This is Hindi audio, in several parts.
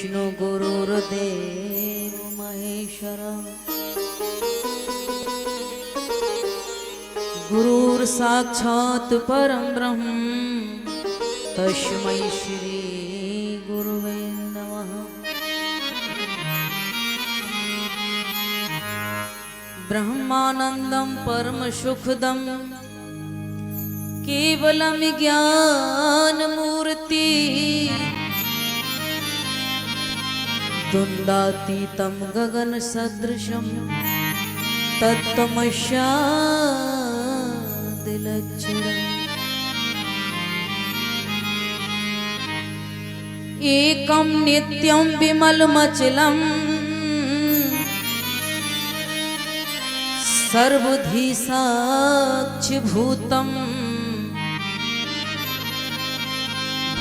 विष्णु गुरुर्देव महेश्वरा गुरुर् साक्षात् परं ब्रह्म तस्मै श्री गुरुवे नमः। ब्रह्मानंदं परम सुखदं केवलं ज्ञानमूर्ति द्वन्द्वातीतं गगन सदृशं तत्त्वमस्यादिलक्षणम् एकं नित्यं विमलमचलं सर्वधी साक्षिभूतं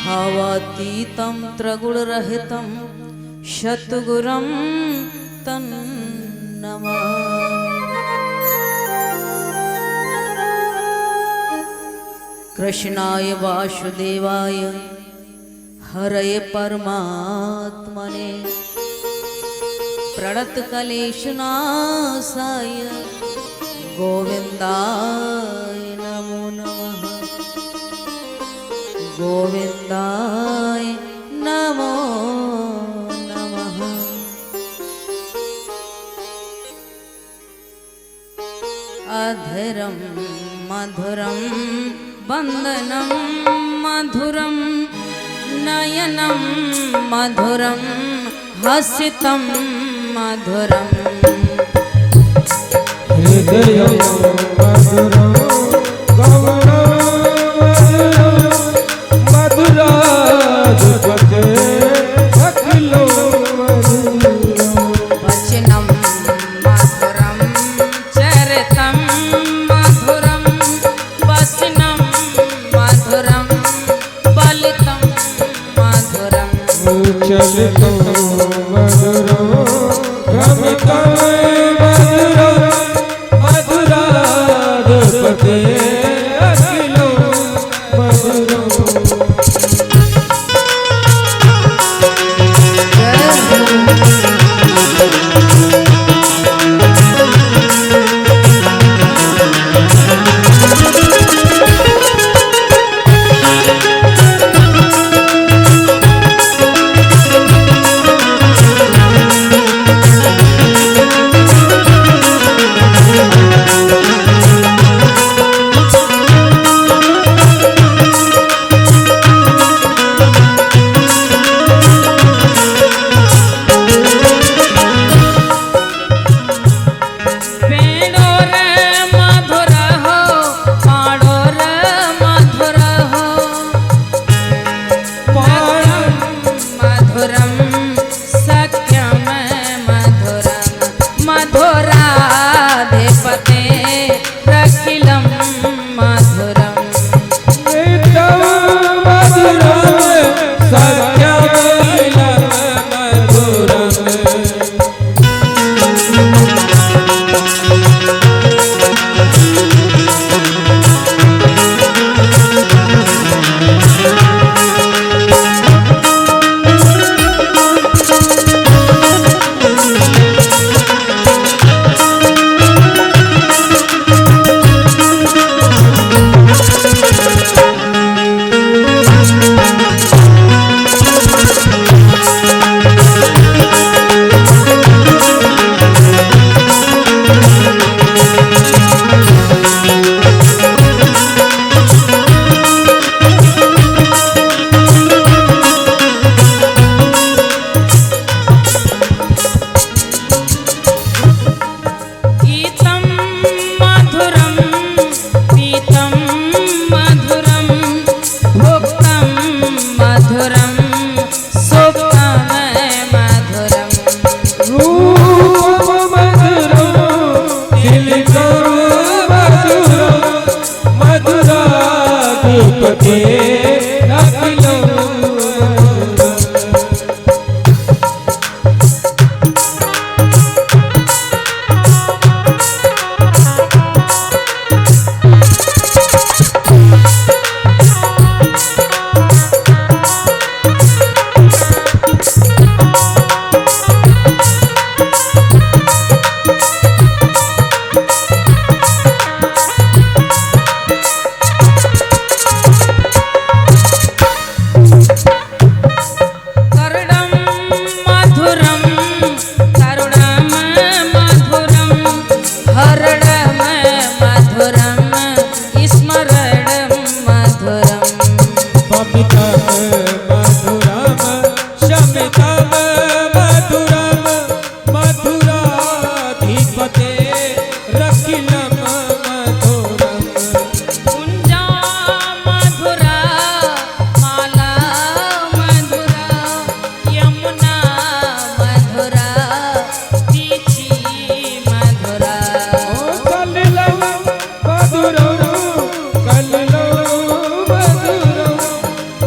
भावातीतं त्रिगुणरहितं सद्गुरुं तं नमामि। कृष्णाय वासुदेवाय हरये परमात्मने प्रणतक्लेशनाशाय गोविन्दाय नमो नमः। गोविन्दाय नमो नमः। अधरं मधुरं वन्दनं मधुरं नयनं मधुरं हसितं मधुरम् हृदयं मधुरं गमनं मधुराधिपते अखिलं मधुरं वचनं मधुरं चरितं मधुरं वचनं मधुरं बलितं मधुरं चलितं मधुरं भ्रमितं मधुरं मधुराधिपते अखिलं मधुरं। मधुरम मधुरम मधुराधिपते रखिलम मधुरम कुंजा मधुरा माला मधुरा यमुना मधुरा तीची मधुरा कलिलम मधुरम कलिलम मधुरम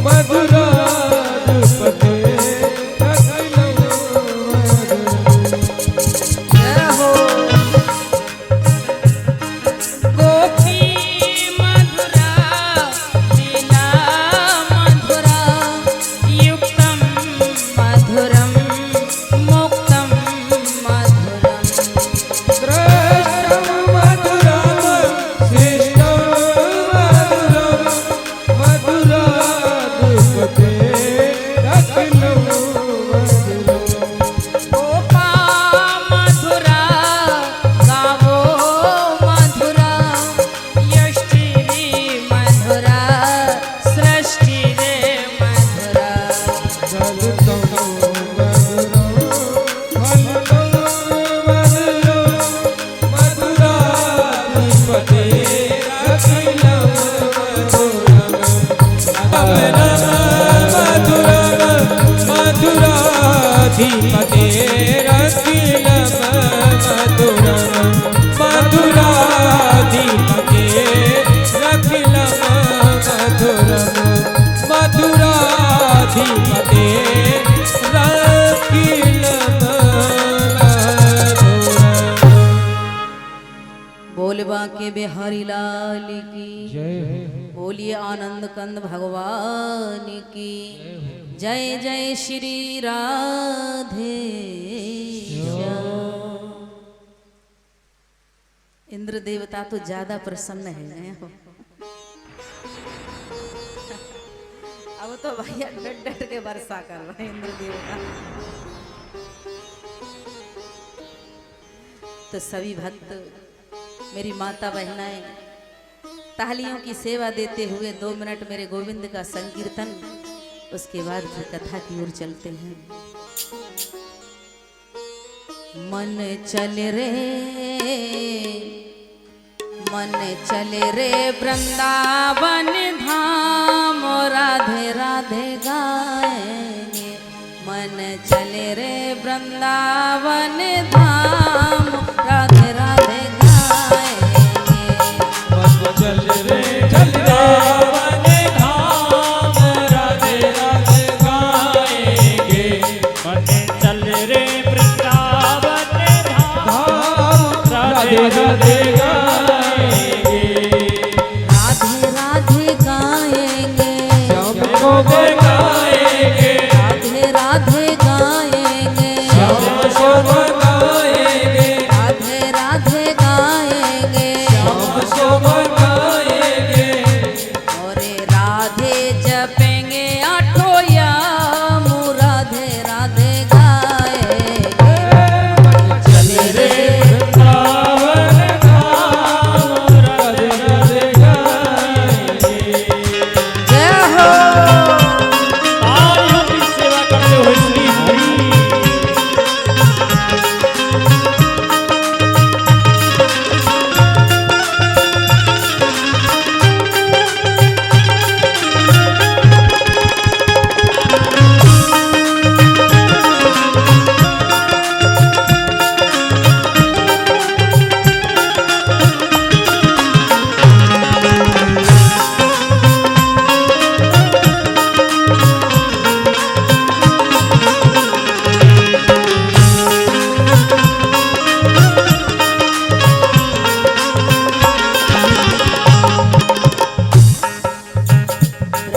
मधुराधिपते रखिलम मधुरम जय हो गोपी मधुरा लीला मधुरा युक्तम मधुरम मुक्तम मधुरम श्रेष्ठं मधुरं श्रेष्ठं मधुरं मधुराधिपते रखिलं मधुरम् गोपा मधुरा गावो मधुरा यष्टिरी मधुरा सृष्टि रे मधुरा जलतं मधुरं फलितं मधुरं मधुराधिपते रखिलं मधुरम् मधुराधिपते रखिलं मधुरम् मधुराधिपते रखिलं मधुरम् मधुराधिपते रखिलं मधुरम् बोल बांके बिहारी लाल की जय बोलिए आनंद कंद भगवान की जय जय श्री राधे श्याम। इंद्र देवता तो ज्यादा प्रसन्न है अब तो भैया डट डट के वर्षा कर रहे हैं इंद्र देवता। तो सभी भक्त मेरी माता बहनाएं तालियों की सेवा देते हुए 2 मिनट मेरे गोविंद का संकीर्तन, उसके बाद फिर कथा की ओर चलते हैं। मन चले रे वृंदावन धाम राधे राधे गाएंगे। मन चले रे वृंदावन धाम राधे राधे गाएंगे। चल रे चल वृंदावन धाम राधे राधे गाएंगे। मन चल रे वृंदावन धाम राधे राधे गाएंगे। राधे राधे गाएंगे श्याम को गाएंगे। राधे राधे गाएंगे श्याम को गाएंगे। राधे राधे गाएंगे श्याम को गाएंगे। और राधे जपेंगे आठों याम राधे राधे गाएंगे। चल रे वृंदावन धाम राधे राधे गाएंगे। जय हो तालियों की सेवा करते हुए श्री हरि।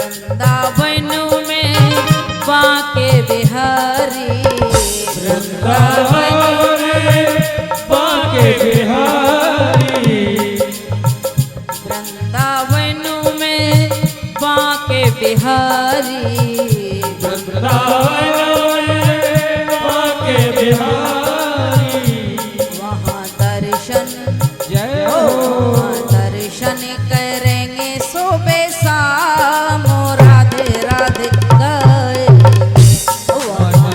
वृंदावन में बांके बिहारी वृंदावन बांके बिहारी। वृंदावन में बांके बिहारी वृंदावन बांके बिहारी। वहाँ दर्शन जय हो वहाँ दर्शन करेंगे सुबह शाम राधे राधे गाएंगे। वहाँ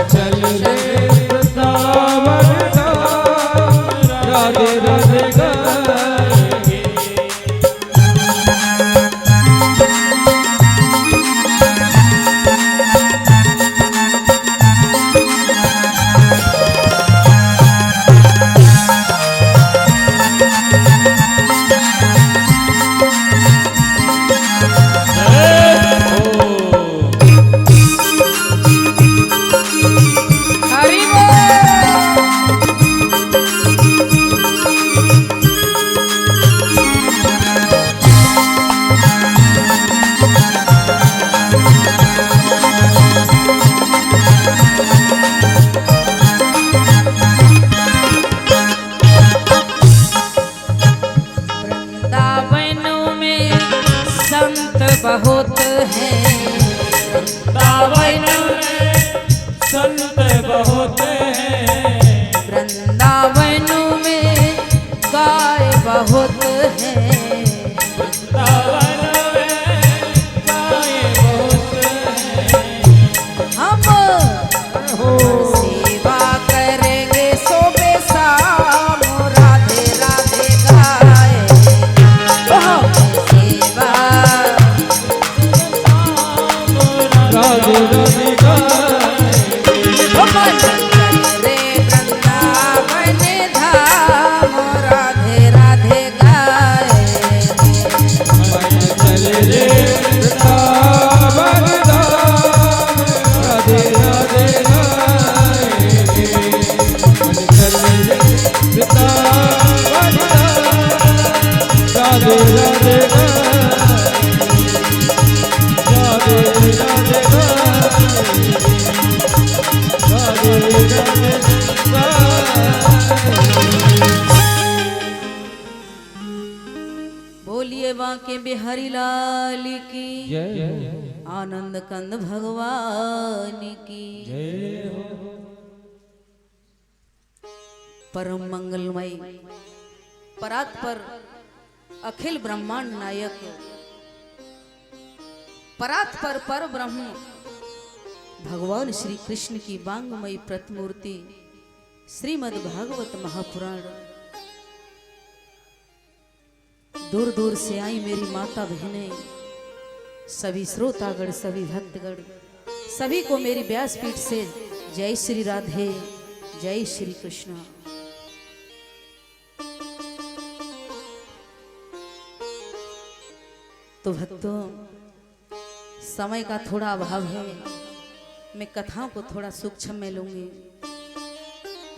बहुत हैं। वृंदावन में गाय बहुत है। वृंदावन में गाय बहुत हैं। हम हो सेवा करेंगे सोबे शाम राधे राधे गाए। सेवा राधे राधे गाए। रे वृंदावन धाम राधे राधे गाए। चले रे वृंदावन धाम राधे राधे गाए। चले रे वृंदावन धाम राधे राधे गाए। राधे राधे बोलिए बांके बिहारी लाल की जय आनंद कंद भगवान की जय हो। परम मंगलमय परात्पर अखिल ब्रह्मांड नायक परात्पर पर ब्रह्म भगवान श्री कृष्ण की वांगमयी प्रतिमूर्ति श्रीमद् भागवत महापुराण। दूर दूर से आई मेरी माता बहनें, सभी श्रोतागण, सभी भक्तगण, सभी को मेरी व्यासपीठ से जय श्री राधे, जय श्री कृष्ण। तो भक्तों, समय का थोड़ा अभाव है, मैं कथाओं को थोड़ा सूक्ष्म में लूंगी।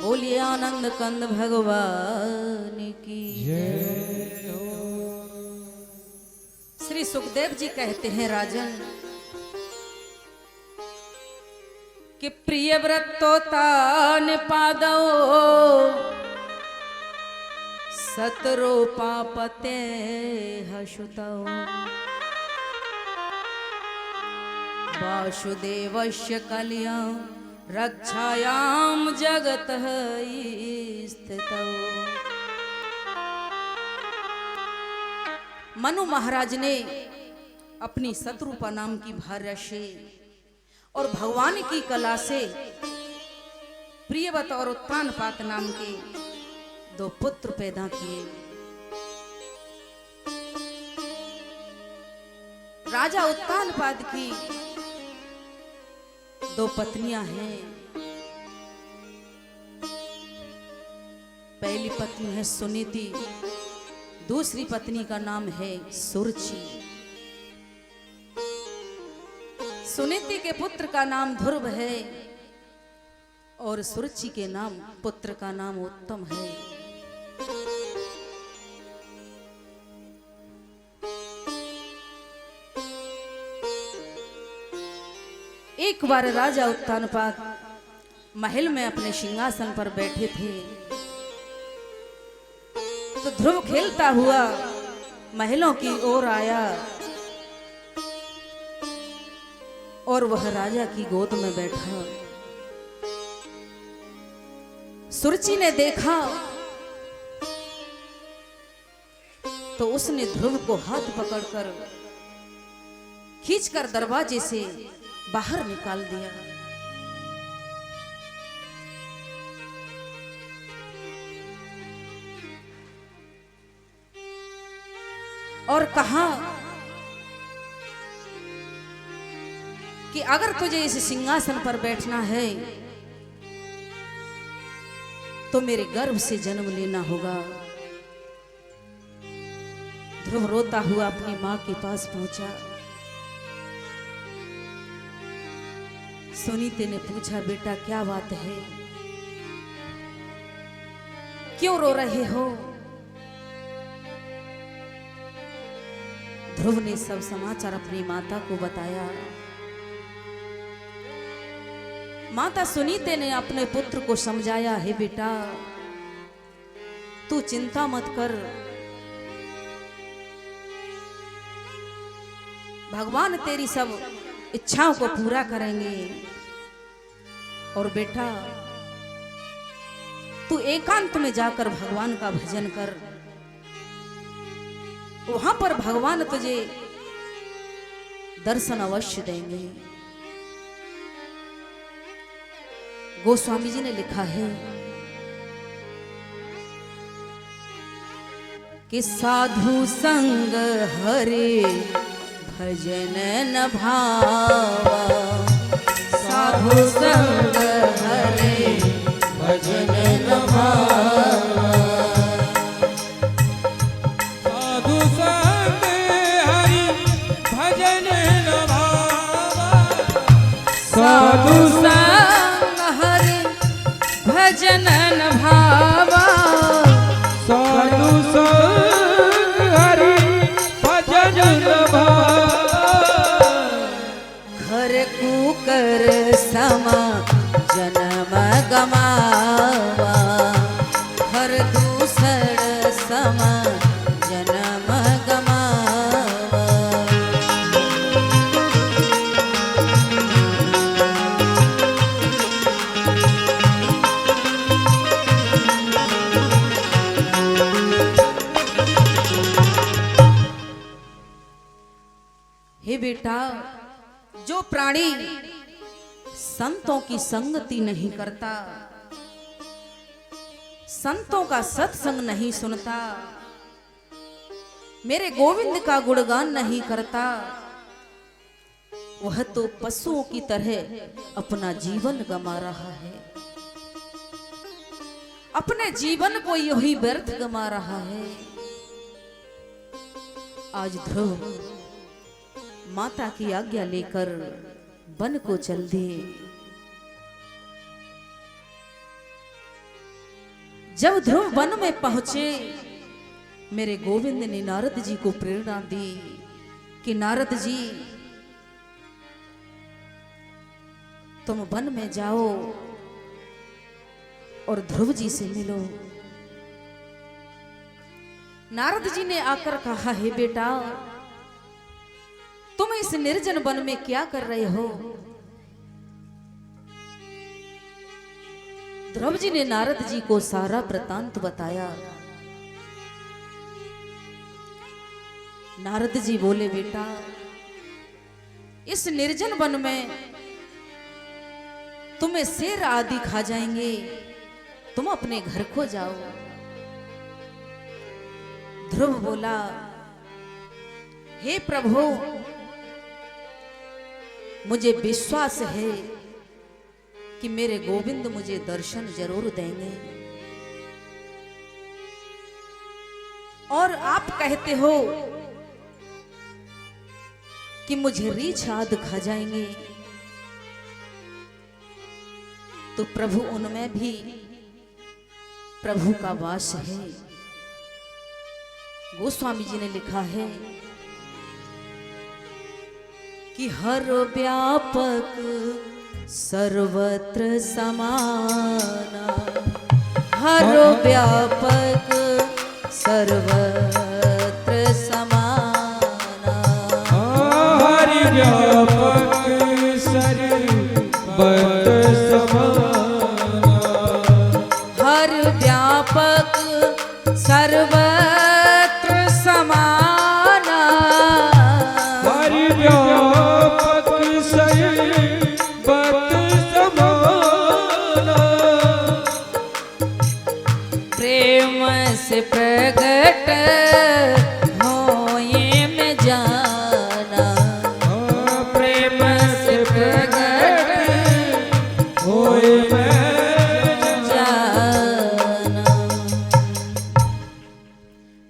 बोलिए आनंद कंद भगवान की जय हो। श्री सुखदेव जी कहते हैं राजन कि प्रिय व्रतोतान पादो सतरो पापते हशुतो वासुदेवस्य कल्याण रक्षायाम जगत स्थितौ। मनु महाराज ने अपनी शत्रुपा नाम की भार्या से और भगवान की कला से प्रियव्रत और उत्तानपाद नाम के 2 पुत्र पैदा किए। राजा उत्तानपाद की 2 पत्नियां हैं। पहली पत्नी है सुनीति, दूसरी पत्नी का नाम है सुरुचि। सुनीति के पुत्र का नाम ध्रुव है और सुरुचि के नाम पुत्र का नाम उत्तम है। एक बार राजा उत्तानपाद महल में अपने सिंहासन पर बैठे थे तो ध्रुव खेलता हुआ महलों की ओर आया और वह राजा की गोद में बैठा। सुरुचि ने देखा तो उसने ध्रुव को हाथ पकड़कर खींचकर दरवाजे से बाहर निकाल दिया। और कहा कि अगर तुझे इस सिंहासन पर बैठना है तो मेरे गर्भ से जन्म लेना होगा। ध्रुव रोता हुआ अपनी मां के पास पहुंचा। सुनीति ने पूछा, बेटा क्या बात है, क्यों रो रहे हो? ध्रुव ने सब समाचार अपनी माता को बताया। माता सुनीति ने अपने पुत्र को समझाया, हे बेटा तू चिंता मत कर, भगवान तेरी सब इच्छाओं को पूरा करेंगे और बेटा तू एकांत में जाकर भगवान का भजन कर, वहां पर भगवान तुझे दर्शन अवश्य देंगे। गोस्वामी जी ने लिखा है कि साधु संग हरे भजन न भावा, साधु संग हरे भजन न भावा, साधु संग हरि भजन न भावा, साधु संग हरे भजन न भावा, साधु संग हरि भजन न भावा, घर कुकर समा जन्म गमावा, घर दूसर समा जन्म गमावा। हे बेटा, जो प्राणी संतों की संगति नहीं करता, संतों का सत्संग नहीं सुनता, मेरे गोविंद का गुणगान नहीं करता, वह तो पशुओं की तरह अपना जीवन गमा रहा है, अपने जीवन को यही व्यर्थ गमा रहा है। आज ध्रुव माता की आज्ञा लेकर वन को चल दिए। जब ध्रुव वन में पहुंचे, मेरे गोविंद ने नारद जी को प्रेरणा दी कि नारद जी तुम वन में जाओ और ध्रुव जी से मिलो। नारद जी ने आकर कहा, हे बेटा तुम इस निर्जन वन में क्या कर रहे हो? ध्रुव जी ने नारद जी को सारा वृतांत बताया। नारद जी बोले, बेटा इस निर्जन वन में तुम्हें शेर आदि खा जाएंगे, तुम अपने घर को जाओ। ध्रुव बोला, हे प्रभु मुझे विश्वास है कि मेरे गोविंद मुझे दर्शन जरूर देंगे, और आप कहते हो कि मुझे रीछ आदि खा जाएंगे, तो प्रभु उनमें भी प्रभु का वास है। गोस्वामी जी ने लिखा है कि हर व्यापक सर्वत्र समाना, हर व्यापक सर्वत्र समाना, हरि व्यापक सर्वत्र समाना, हर व्यापक सर्वत्र समाना, हरि व्यापक सर्वत्र समाना, प्रेम से प्रगट होए में जाना, प्रेम से प्रगट होए मैं जाना।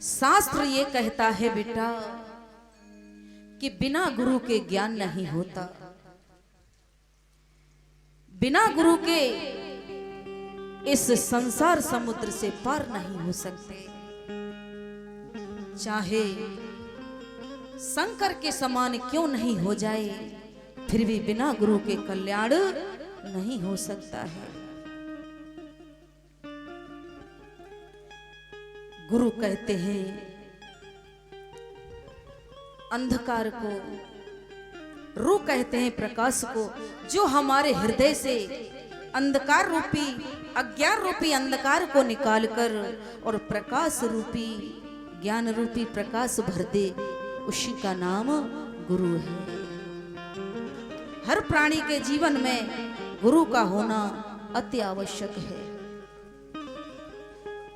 शास्त्र ये कहता है बेटा कि बिना गुरु के ज्ञान नहीं होता, बिना गुरु के इस संसार समुद्र से पार नहीं हो सकते। चाहे शंकर के समान क्यों नहीं हो जाए, फिर भी बिना गुरु के कल्याण नहीं हो सकता है। गुरु कहते हैं अंधकार को, रू कहते हैं प्रकाश को, जो हमारे हृदय से अंधकार रूपी अज्ञान रूपी अंधकार को निकालकर और प्रकाश रूपी ज्ञान रूपी प्रकाश भर दे, उसी का नाम गुरु है। हर प्राणी के जीवन में गुरु का होना अति आवश्यक है।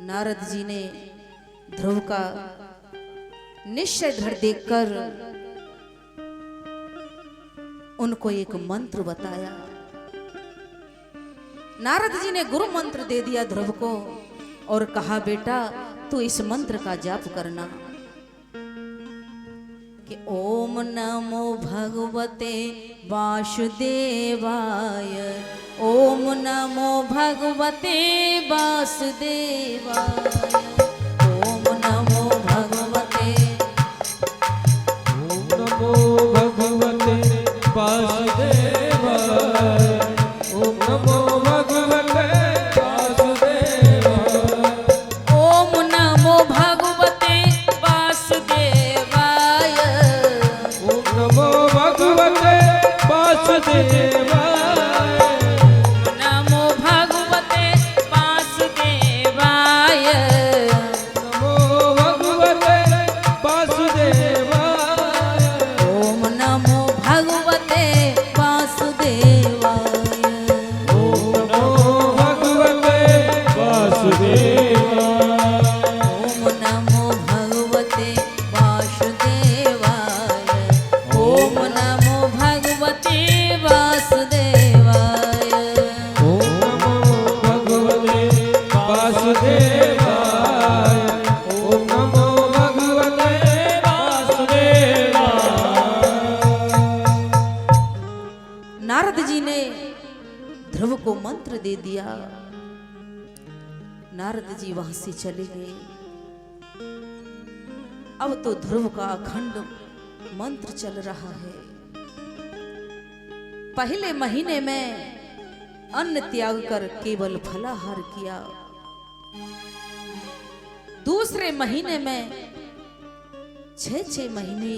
नारद जी ने ध्रुव का निश्चय दृढ़ देखकर उनको एक मंत्र बताया। नारद जी ने गुरु मंत्र दे दिया ध्रुव को और कहा, बेटा तू इस मंत्र का जाप करना कि ओम नमो भगवते वासुदेवाय, ओम नमो भगवते वासुदेवाय, ओम नमो भगवते, ओम नमो भगवते वासुदेवाय, ओम नमो भगवते वासुदेवाय, ओम नमो भगवते वासुदेवाय, ओम नमो भगवते वासुदेवाय, नमो भगवते वासुदेवाय, नमो भगवते वासुदेवाय, ओम नमो भगवते वासुदेवाय, ओम नमो भगवते वासुदेवाय, ओम नमो भगवते वासुदेवाय, ओम नमो भगवते वासुदेवाय। ओम नमो भगवते वासुदेवाय, ओम नमो भगवते वासुदेवाय। नारद जी ने ध्रुव को मंत्र दे दिया। नारद जी वहां से चले गए। अब तो ध्रुव का अखंड मंत्र चल रहा है। पहले महीने में अन्न त्याग कर केवल फलाहार किया। दूसरे महीने में 6 महीने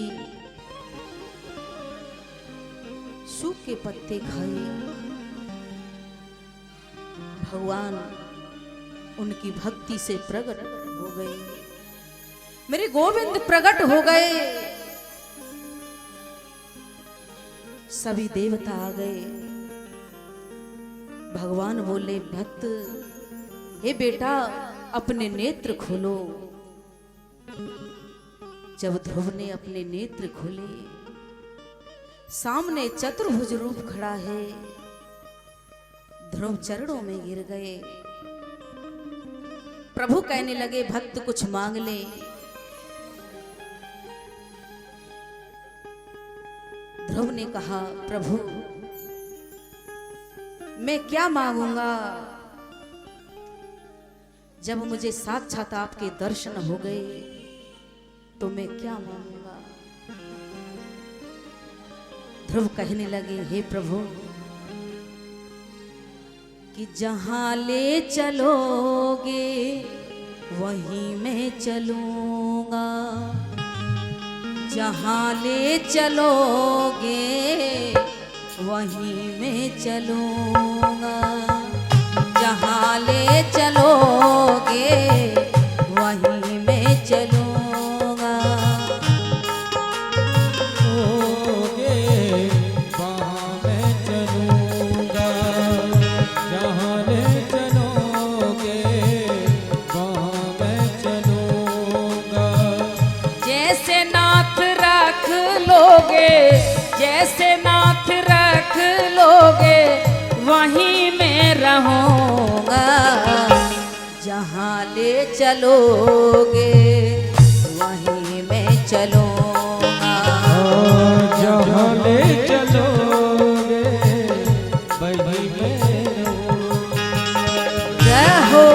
सूखे पत्ते खाए। भगवान उनकी भक्ति से प्रकट हो गए। मेरे गोविंद प्रकट हो गए। सभी देवता आ गए। भगवान बोले, भक्त हे बेटा अपने नेत्र खोलो। जब ध्रुव ने अपने नेत्र खोले, सामने चतुर्भुज रूप खड़ा है। ध्रुव चरणों में गिर गए। प्रभु कहने लगे, भक्त कुछ मांग ले। ध्रुव ने कहा, प्रभु मैं क्या मांगूंगा? जब मुझे साक्षात आपके दर्शन हो गए तो मैं क्या मांगूंगा? ध्रुव कहने लगे, हे प्रभु कि जहां ले चलोगे वहीं मैं चलूंगा। जहां ले चलोगे वहीं मैं चलूंगा। जहां ले चलोगे वहीं मैं चलूंगा। होगे वहाँ मैं चलूँगा, जहाँ ले चलोगे वहाँ मैं चलूँगा। जैसे नाथ रख लोगे, जैसे नाथ रख लोगे वहीं मैं रहूंगा। जहाँ ले चलोगे वहीं मैं चलूंगा। जहाँ ले चलोगे वहीं मैं रहूँगा। जय हो।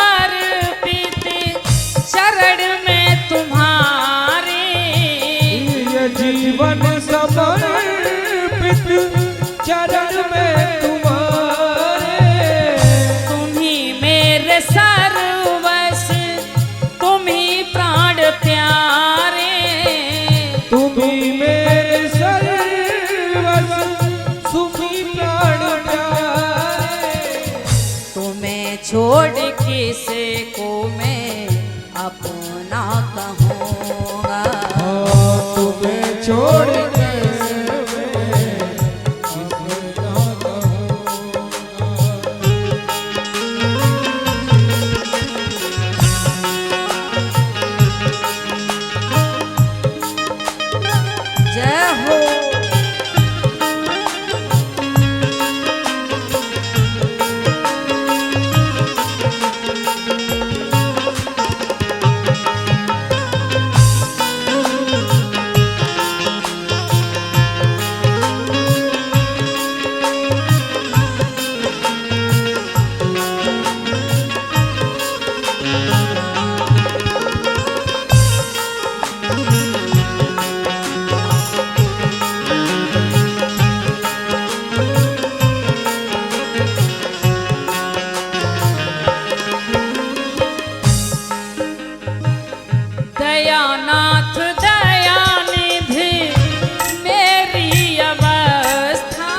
समर्पित चरण में तुम्हारे, ये जीवन समर्पित चरण में तुम्हारे। तुम ही मेरे सर्वस्व, तुम ही प्राण प्यारे, तुम ही मेरे सर्वस्व, तुम ही प्राण प्यारे। तुम्हें छोड़ किसे को मैं अपना कहूँगा, तुम्हें छोड़ के जय हो। दयानाथ दयानिधि मेरी अवस्था,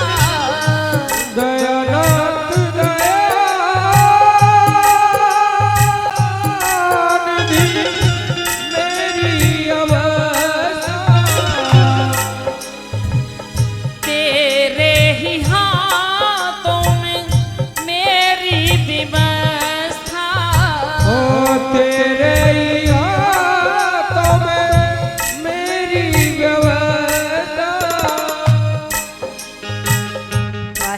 दयानाथ दयानिधि मेरी अवस्था। तेरे ही हाथों में मेरी व्यवस्था, ओ तेरे ही हाथों में मेरी व्यवस्था।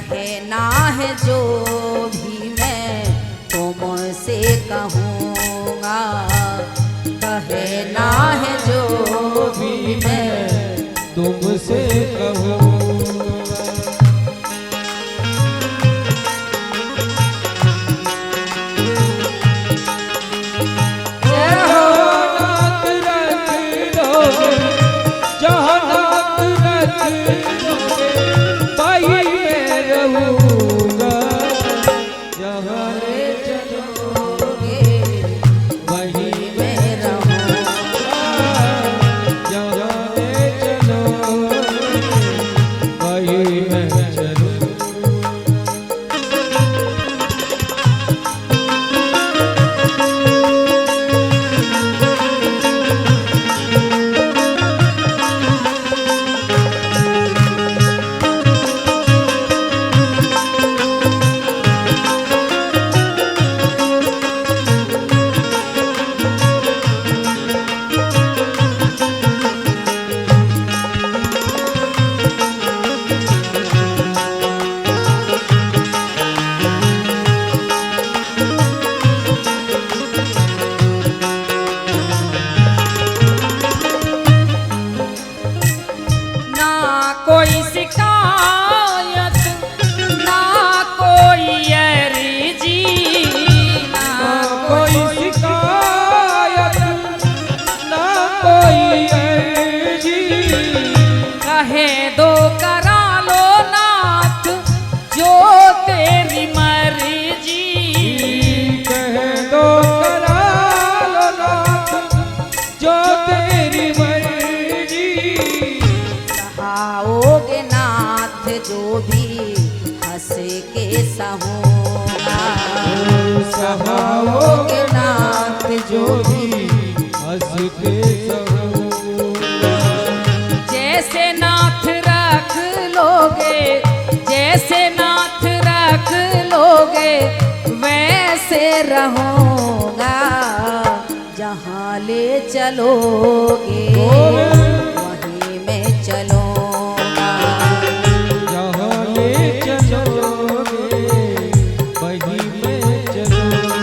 कहना है जो भी मैं तुमसे कहूँगा, कहना है जो भी मैं तुमसे कहूँ। जहाँ रख लोगे, जहाँ रख लोगे, वहीं मैं रहूँगा। जहाँ ले चलोगे वहीं मैं रहूँगा। जहाँ ले चलोगे वहीं मैं चलूँ। ना कोई शिकायत, ना कोई अर्जी, ना कोई शिकायत, ना कोई अर्जी। कहे दो करा लो नाथ जो तेरी मर्जी, कह दो करा लो नाथ जो तेरी मर्जी। सहाओगे नाथ जो भी हंस के सहूँगा, सहाओगे नाथ जो भी हंस के सहूँगा। जैसे नाथ रख लोगे, जैसे नाथ रख लोगे वैसे रहूँगा। जहाँ ले चलोगे वहीं मैं चलूँगा। जहाँ ले चलोगे वहीं मैं चलूँगा।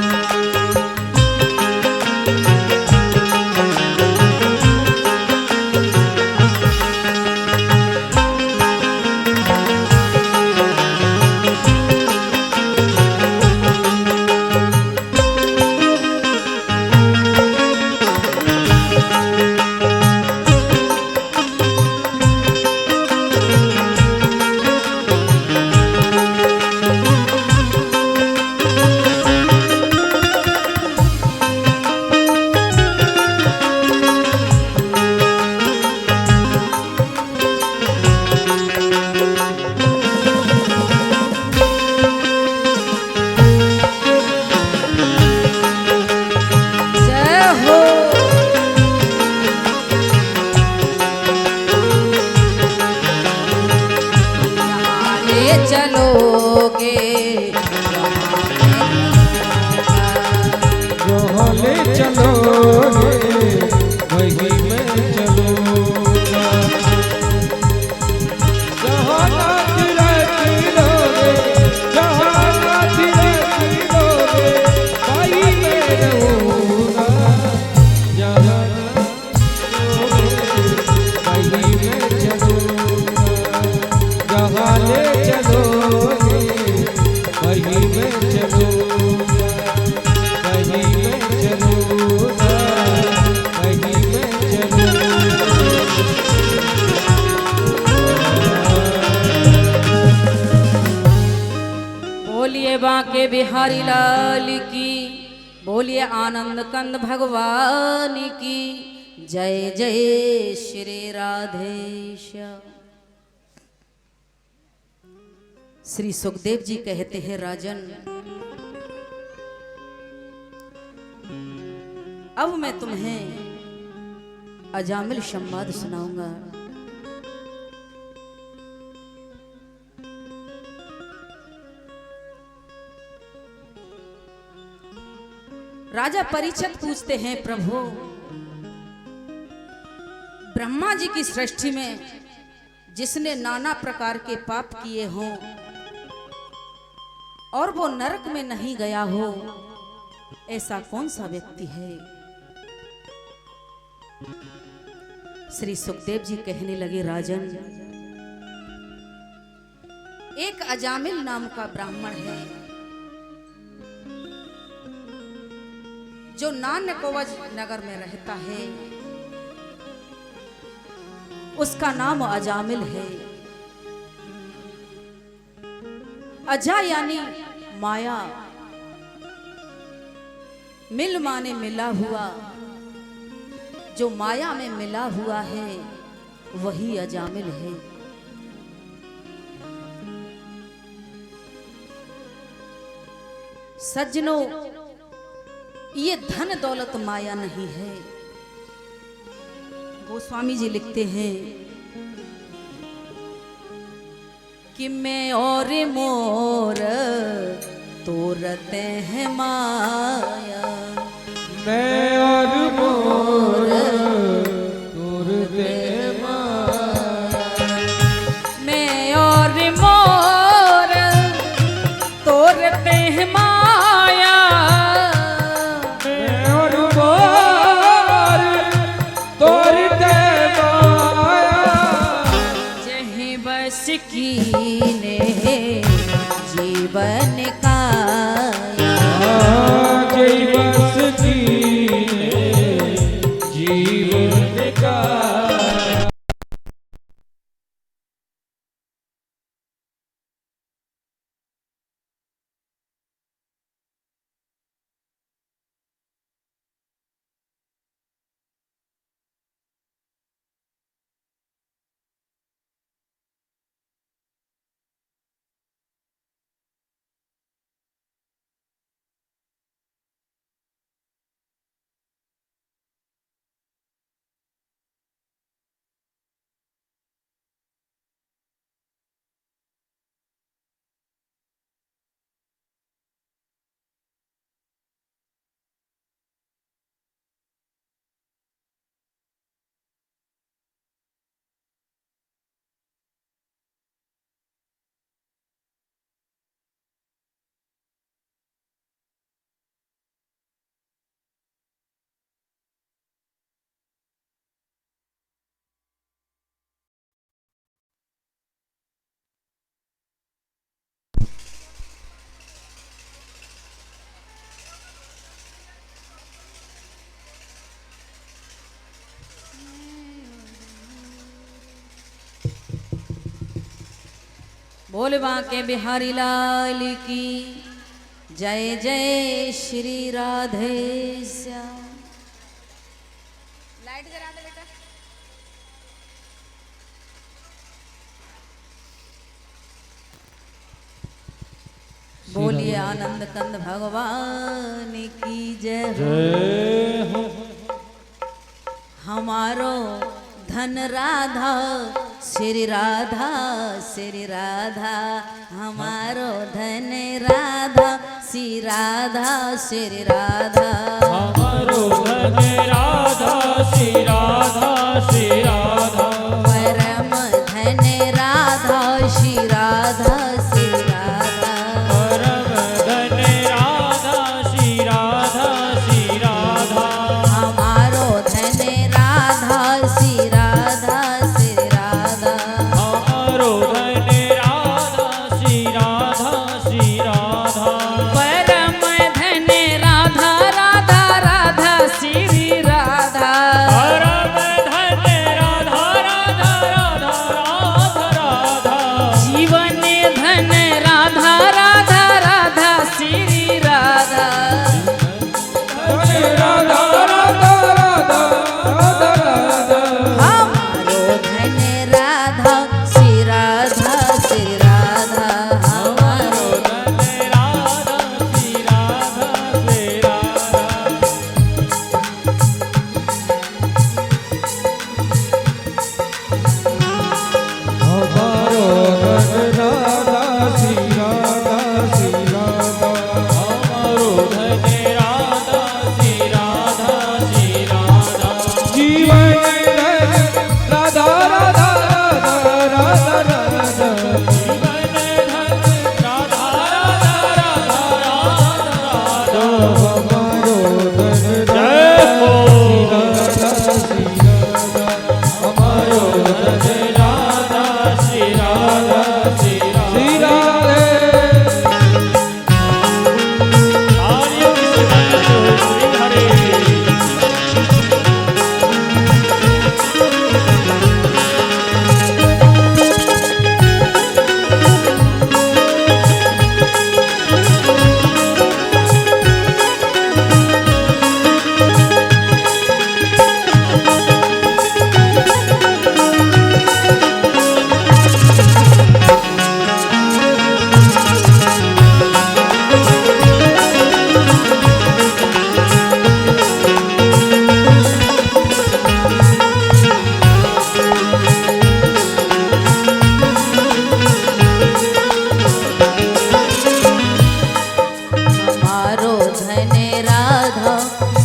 रहूँगा, जहाँ वहीं मैं चलूँगा, जहाँ ले चलोगे वहीं मैं चलूँगा, वहीं मैं चलूँगा, वहीं मैं चलूँगा। बोलिए बांके बिहारी लाल की, बोलिए आनंद कंद भगवान की जय जय श्री राधेश्याम। श्री सुखदेव जी कहते हैं, राजन अब मैं तुम्हें अजामिल संवाद सुनाऊंगा। राजा परीक्षित पूछते हैं, प्रभु ब्रह्मा जी की सृष्टि में जिसने नाना प्रकार के पाप किए हों और वो नरक में नहीं गया हो, ऐसा कौन सा व्यक्ति है? श्री सुखदेव जी कहने लगे, राजन एक अजामिल नाम का ब्राह्मण है जो नान्यकोवज नगर में रहता है, उसका नाम अजामिल है। अजा यानी माया, मिल माने मिला हुआ, जो माया में मिला हुआ है वही अजामिल है। सज्जनों, ये धन दौलत माया नहीं है। गोस्वामी जी लिखते हैं कि मैं और मोर तोरते हैं माया, मैं और मोर तोरते हैं माया, मैं और मोर तोरते हैं माया, मैं और मोर तोरते माया, जहीं बस कीने जीवन का बस जीने जीवन का। बोल बांके बिहारी लाल की जय जय श्री राधेश्याम। लाइट जरा दे बेटा। बोलिए आनंद कंद भगवान की जय हो। हमारो धन राधा श्री राधा श्री राधा, हमारो धन राधा श्री राधा श्री राधा, हमारो धन राधा श्री राधा श्री राधा, परम धन राधा श्री राधा श्री राधा, परम धन राधा श्री राधा श्री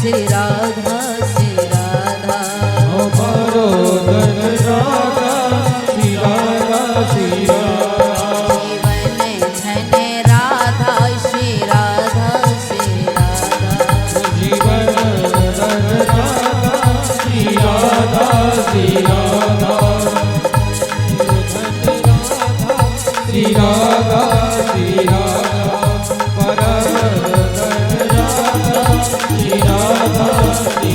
श्री राधा श्री राधा। हमारो धन राधा श्री राधा श्री राधा। जीवन धन राधा श्री राधा श्री राधा। जीवन धन राधा श्री राधा श्री राधा। श्री राधा श्री राधा परम धन राधा श्री राधा श्री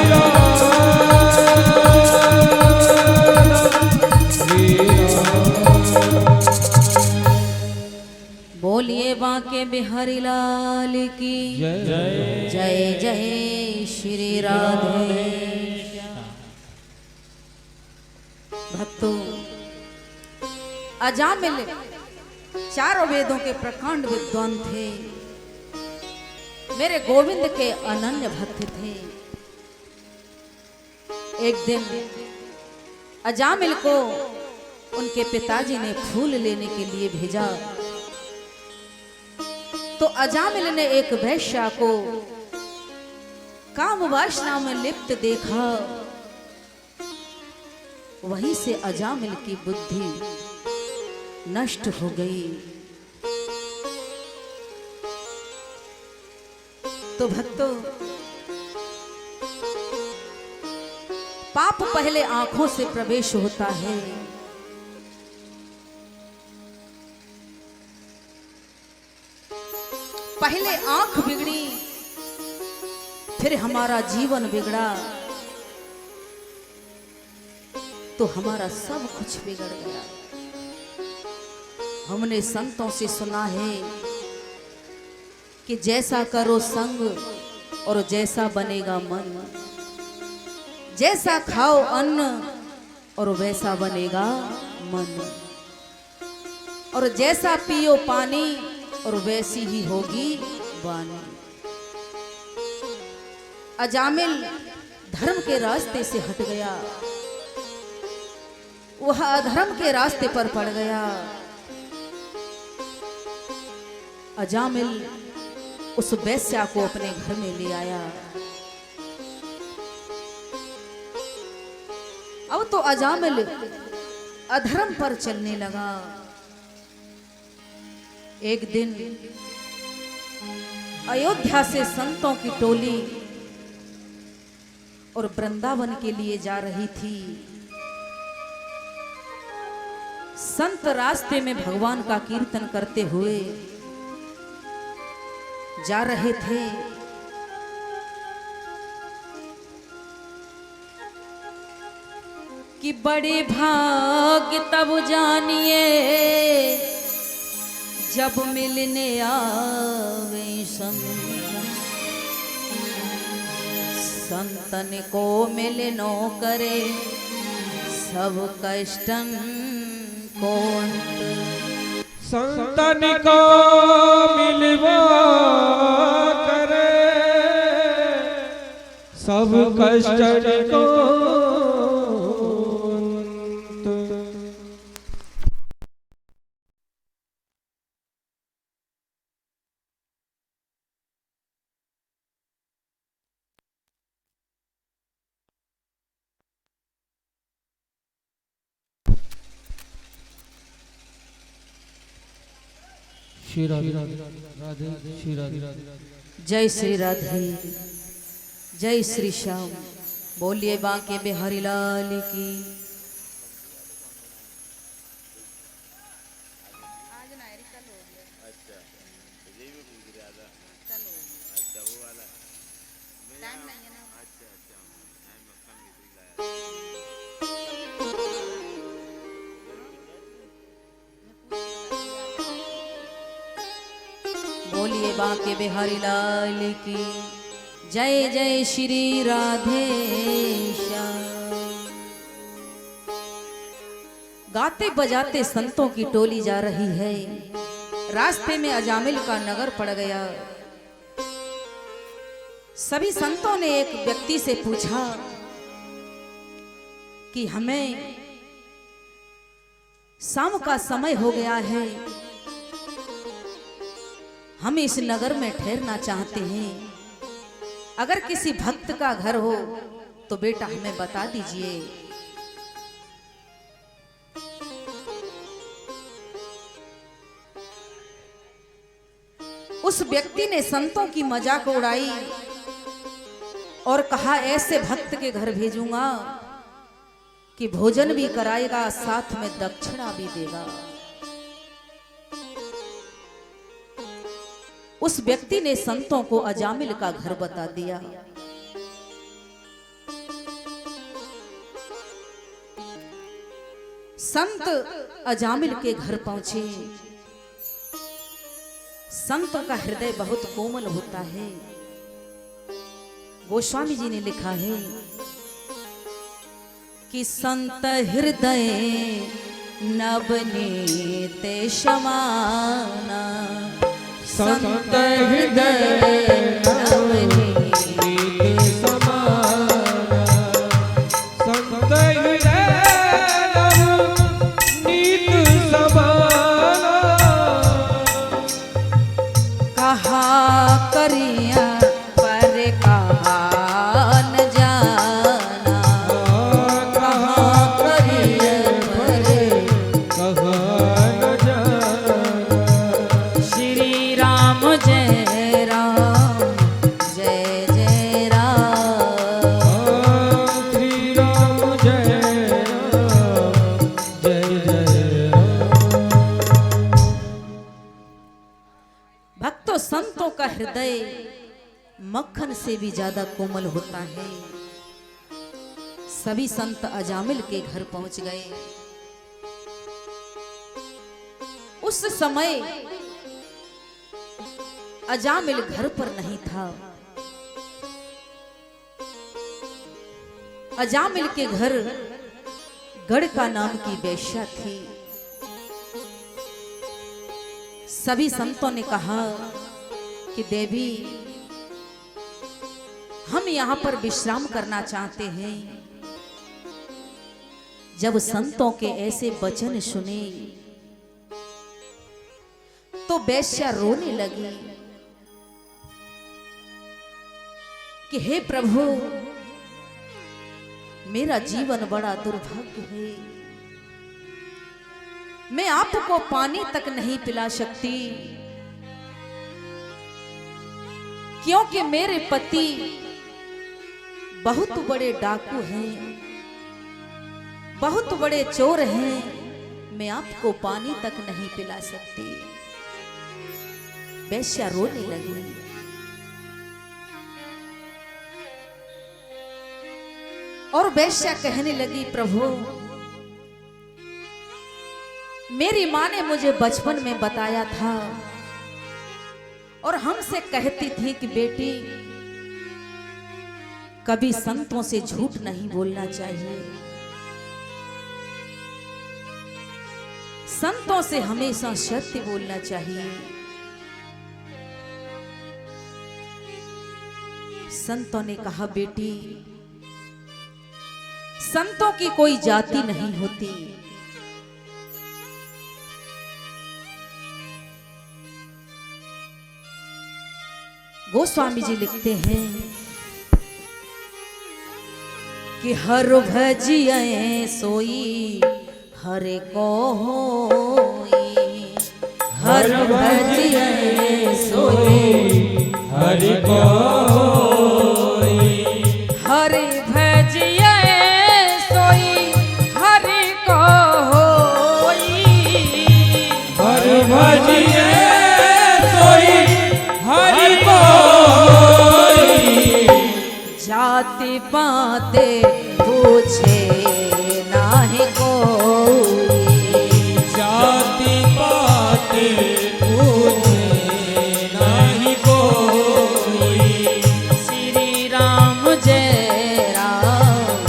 राधा। बोलिए बांके बिहारी लाल की जय जय जय श्री राधे। भक्तों, अजामिल चारों वेदों के प्रकांड विद्वान थे, मेरे गोविंद के अनन्य भक्त थे। एक दिन अजामिल को उनके पिताजी ने फूल लेने के लिए भेजा, तो अजामिल ने एक वैश्या को काम वासना में लिप्त देखा। वहीं से अजामिल की बुद्धि नष्ट हो गई। तो भक्तों, पाप पहले आंखों से प्रवेश होता है, पहले आंख बिगड़ी, फिर हमारा जीवन बिगड़ा, तो हमारा सब कुछ बिगड़ गया। हमने संतों से सुना है कि जैसा करो संग और जैसा बनेगा मन, जैसा खाओ अन्न और वैसा बनेगा मन, और जैसा पियो पानी और वैसी ही होगी वाणी। अजामिल धर्म के रास्ते से हट गया, वह अधर्म के रास्ते पर पड़ गया। अजामिल उस वैश्या को अपने घर में ले आया। अब तो अजामिल अधर्म पर चलने लगा। एक दिन अयोध्या से संतों की टोली और वृंदावन के लिए जा रही थी। संत रास्ते में भगवान का कीर्तन करते हुए जा रहे थे। कि बड़े भाग्य तब जानिए जब मिलने आवे संतन को मिलनो करे सब कष्टन को अंत। संतन को मिलवा करे सब कष्ट को अंत। श्री राधे राधे श्री राधे। जय श्री राधे, जय श्री श्याम। बोलिए बांके बिहारी लाल की। बोलिए बांके बिहारी लाल की। जय जय श्री राधे श्याम। गाते बजाते संतों की टोली जा रही है। रास्ते में अजामिल का नगर पड़ गया। सभी संतों ने एक व्यक्ति से पूछा कि हमें शाम का समय हो गया है, हम इस नगर में ठहरना चाहते हैं, अगर किसी भक्त का घर हो तो बेटा हमें बता दीजिए। उस व्यक्ति ने संतों की मजाक उड़ाई और कहा ऐसे भक्त के घर भेजूंगा कि भोजन भी कराएगा, साथ में दक्षिणा भी देगा। उस व्यक्ति ने संतों को अजामिल का घर बता दिया। संत अजामिल के घर पहुंचे। संतों का हृदय बहुत कोमल होता है। गोस्वामी जी ने लिखा है कि संत हृदय नवनीत समाना, संत हृदय नवनीत समाना, संत हृदय नवनीत समाना, कहा करिया पर कहा न जाना, कहा करिया पर कहा न जाना। श्री राम जय राम जय जय राम, श्री राम जय राम जय जय राम। भक्तों, संतों का हृदय मक्खन से भी ज्यादा कोमल होता है। सभी संत अजामिल के घर पहुंच गए। उस समय अजामिल घर पर नहीं था। अजामिल के घर गढ़ का नाम की वेश्या थी। सभी संतों ने कहा कि देवी, हम यहां पर विश्राम करना चाहते हैं। जब संतों के ऐसे वचन सुने तो वेश्या रोने लगी कि हे प्रभु, मेरा जीवन बड़ा दुर्भाग्य है। मैं आपको पानी तक नहीं पिला सकती, क्योंकि मेरे पति बहुत बड़े डाकू हैं, बहुत बड़े चोर हैं। मैं आपको पानी तक नहीं पिला सकती। वेश्या रोने लगी। और वेश्या कहने लगी, प्रभु, मेरी माँ ने मुझे बचपन में बताया था और हमसे कहती थी कि बेटी, कभी संतों से झूठ नहीं बोलना चाहिए। संतों से हमेशा सत्य बोलना चाहिए। संतों ने कहा, बेटी, संतों की कोई जाति नहीं होती। गोस्वामी जी लिखते हैं कि हर भजिए सोई हरे को होई, हर भजिए सोई हरि को होई, हरि भजिए सोई हरि को होई, हरि भजिए सोई हरि को होई। जाति पाते पूछे नाही कोई, जाति पाते पूछे नाही कोई। श्री राम जय राम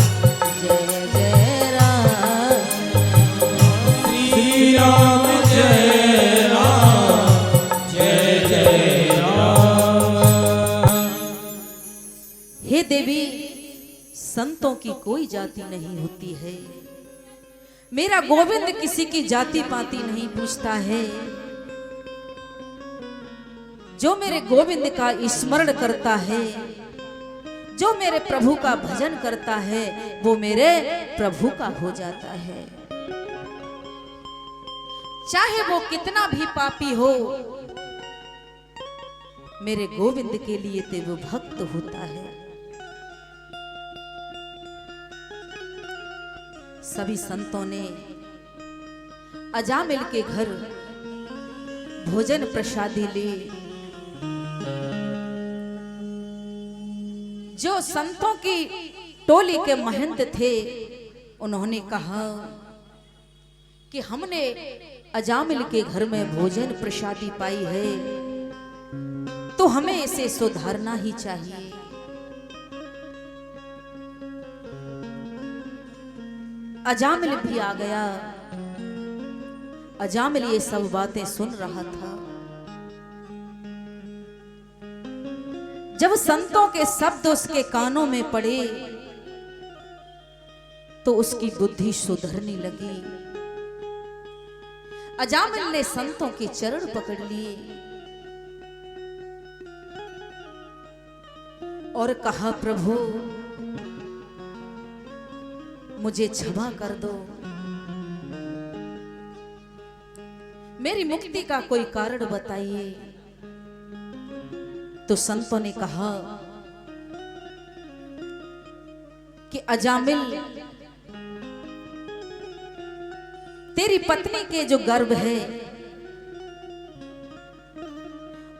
जय जय राम, श्री राम जय राम जय जय राम। हे देवी, संतों की कोई जाति नहीं होती है। मेरा गोविंद किसी की जाति पाति नहीं पूछता है। जो मेरे गोविंद का स्मरण करता है जो मेरे प्रभु का भजन करता है वो मेरे प्रभु का हो जाता है। चाहे वो कितना भी पापी हो, मेरे गोविंद के लिए तो वो भक्त होता है। सभी संतों ने अजामिल के घर भोजन प्रसादी ली। जो संतों की टोली के महंत थे उन्होंने कहा कि हमने अजामिल के घर में भोजन प्रसादी पाई है तो हमें इसे सुधारना ही चाहिए। अजामिल भी आ गया। अजामिल ये सब बातें सुन रहा था। जब संतों के शब्द उसके कानों में पड़े तो उसकी बुद्धि सुधरने लगी। अजामिल ने संतों के चरण पकड़ लिए और कहा, प्रभु मुझे क्षमा कर दो, मेरी मुक्ति का कोई कारण बताइए। तो संतों ने कहा कि अजामिल, तेरी पत्नी के जो गर्भ है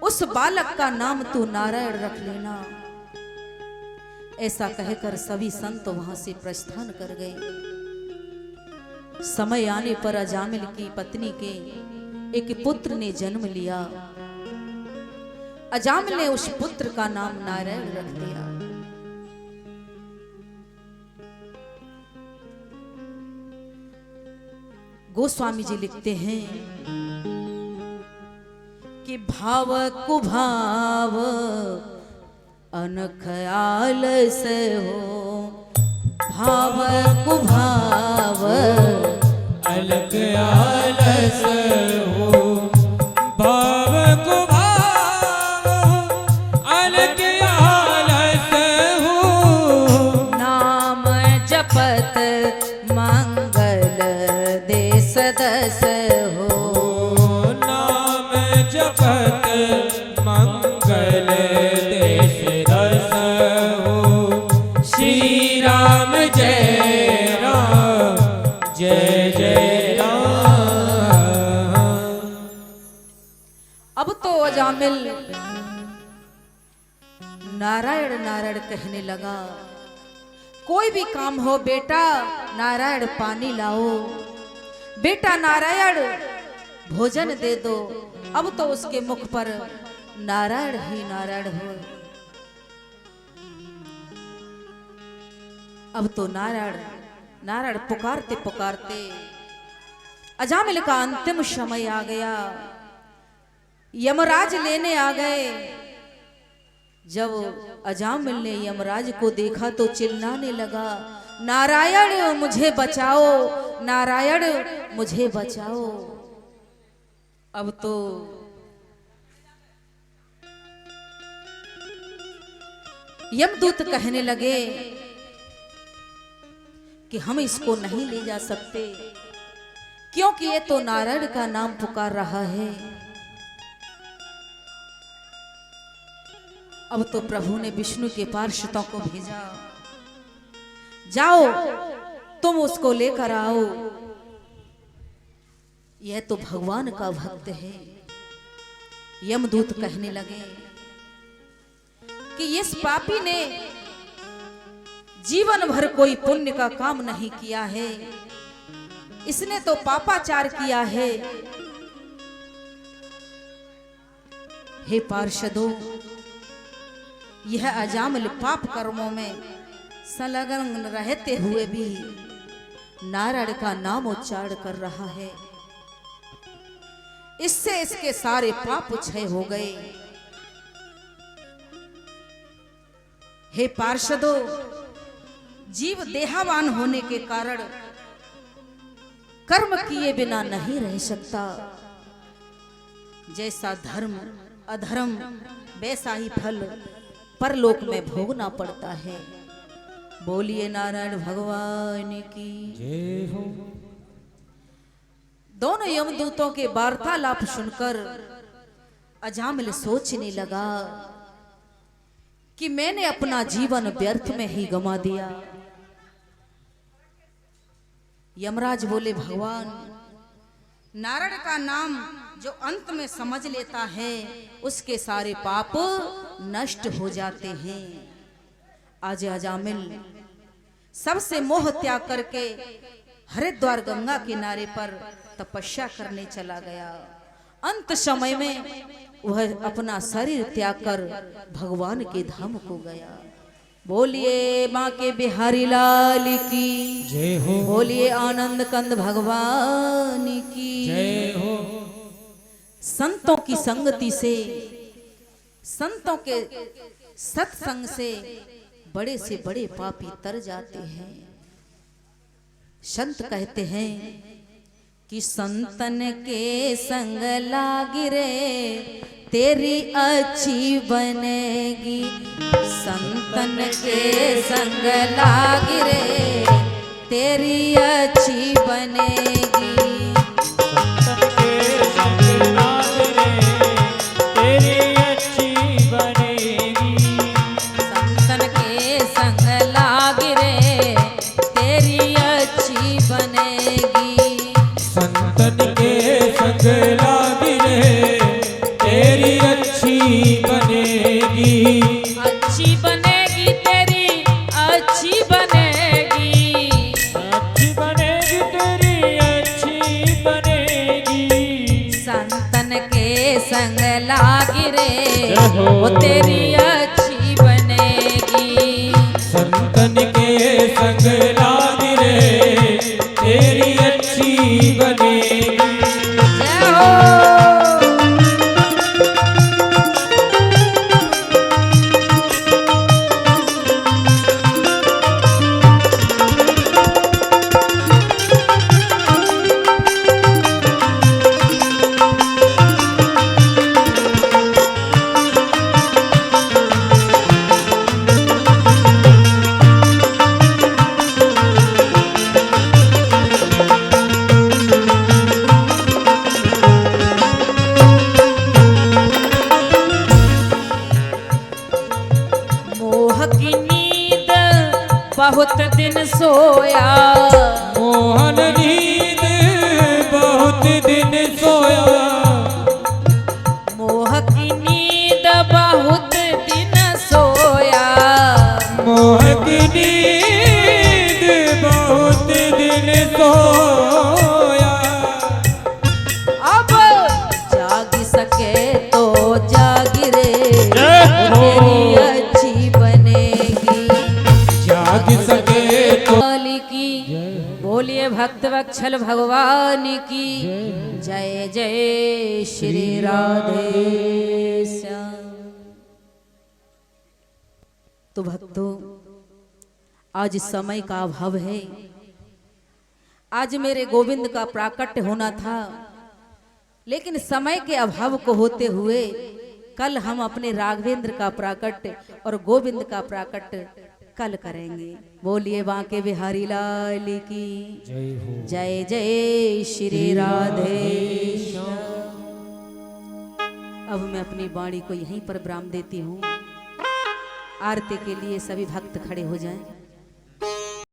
उस बालक का नाम तू नारायण रख लेना। ऐसा कहकर सभी संत वहां से प्रस्थान कर गए। समय आने पर अजामिल की पत्नी के एक पुत्र ने जन्म लिया। अजामिल ने उस पुत्र का नाम नारायण रख दिया। गोस्वामी जी लिखते हैं कि भाव कुभाव अनख्याल से हो, भाव कुभाव अलख्याल से हो, भाव कुभाव अलख्याल से हो, नाम जपत मंगल देश दस हो, नाम जपत मंगल देश दस हो। श्री राम जय राम जय जय राम। अब तो अजामिल नारायण नारायण कहने लगा। कोई भी काम हो, बेटा नारायण पानी लाओ, बेटा नारायण भोजन दे दो। अब तो उसके मुख पर नारायण ही नारायण हो। अब तो नारायण नारायण पुकारते पुकारते अजामिल का अंतिम समय आ गया। यमराज लेने आ गए। जब अजामिल ने यमराज को देखा तो चिल्लाने लगा, नारायण मुझे बचाओ, नारायण मुझे बचाओ। अब तो यमदूत कहने लगे कि हम इसको नहीं ले जा सकते क्योंकि ये तो नारायण का नाम पुकार रहा है। अब तो प्रभु ने विष्णु के पार्षदों को भेजा, जाओ तुम उसको लेकर आओ, यह तो भगवान का भक्त है। यमदूत कहने लगे कि इस पापी ने जीवन भर कोई पुण्य का काम नहीं किया है, इसने तो पापाचार किया है। हे पार्षदों, यह अजामिल पाप कर्मों में संलग्न रहते हुए भी नारायण का नाम उच्चारण कर रहा है, इससे इसके सारे पाप क्षय हो गए। हे पार्षदों, जीव देहावान होने के कारण कर्म किए बिना नहीं रह सकता। जैसा धर्म अधर्म वैसा ही फल, परलोक में भोगना पड़ता है। बोलिए नारायण भगवान की। जय हो। दोनों यमदूतों के वार्तालाप सुनकर अजामिल सोचने लगा कि मैंने अपना जीवन व्यर्थ में ही गंवा दिया। यमराज बोले, भगवान, नारायण का नाम जो अंत में समझ लेता है उसके सारे पाप नष्ट हो जाते हैं। आज अजामिल सबसे मोह त्याग करके हरिद्वार गंगा किनारे पर तपस्या करने चला गया। अंत समय में वह अपना शरीर त्याग कर भगवान के धाम को गया। बोलिए माँ के बिहारी लाल की जय हो। बोलिए आनंद कंद भगवान की जय हो। संतों की संगति से, संतों के सत्संग से बड़े से बड़े पापी तर जाते हैं। संत कहते हैं कि संतन के संग लागी रे तेरी अच्छी बनेगी। संतन के संग लागी रे तेरी अच्छी बनेगी। संतन के संग लागी रे तेरी अच्छी बनेगी। संतन के संग लागी रे तेरी अच्छी बनेगी। संतन के संग लागी रे तेरी अच्छी बनेगी। अच्छी बनेगी तेरी अच्छी बनेगी। अच्छी बनेगी तेरी अच्छी बनेगी। संतन के संग लागी रे जय हो। वो तेरी अच्छी बनेगी। संतन के संग लागी रे तेरी अच्छी बनेगी। जय हो। मोह की नींद बहुत दिन सोया। मोहन नींद बहुत दिन सोया। मोह की नींद बहुत दिन सोया। मोह की नींद बहुत दिन सोया। अब जाग सके तो जाग रे जय हो। तेरी अच्छी बनेगी। जाग सके तो काली की बोलिए भक्त वत्सल भगवान की जय जय श्री राधे श्याम। तो भक्तों, आज समय का अभाव है। आज मेरे गोविंद का प्राकट्य होना था, लेकिन समय के अभाव को होते हुए कल हम अपने राघवेंद्र का प्राकट्य और गोविंद का प्राकट्य कल करेंगे। बोलिए बांके बिहारी लाल की जय हो। जय जय श्री राधे। अब मैं अपनी वाणी को यहीं पर विराम देती हूँ। आरती के लिए सभी भक्त खड़े हो जाएं।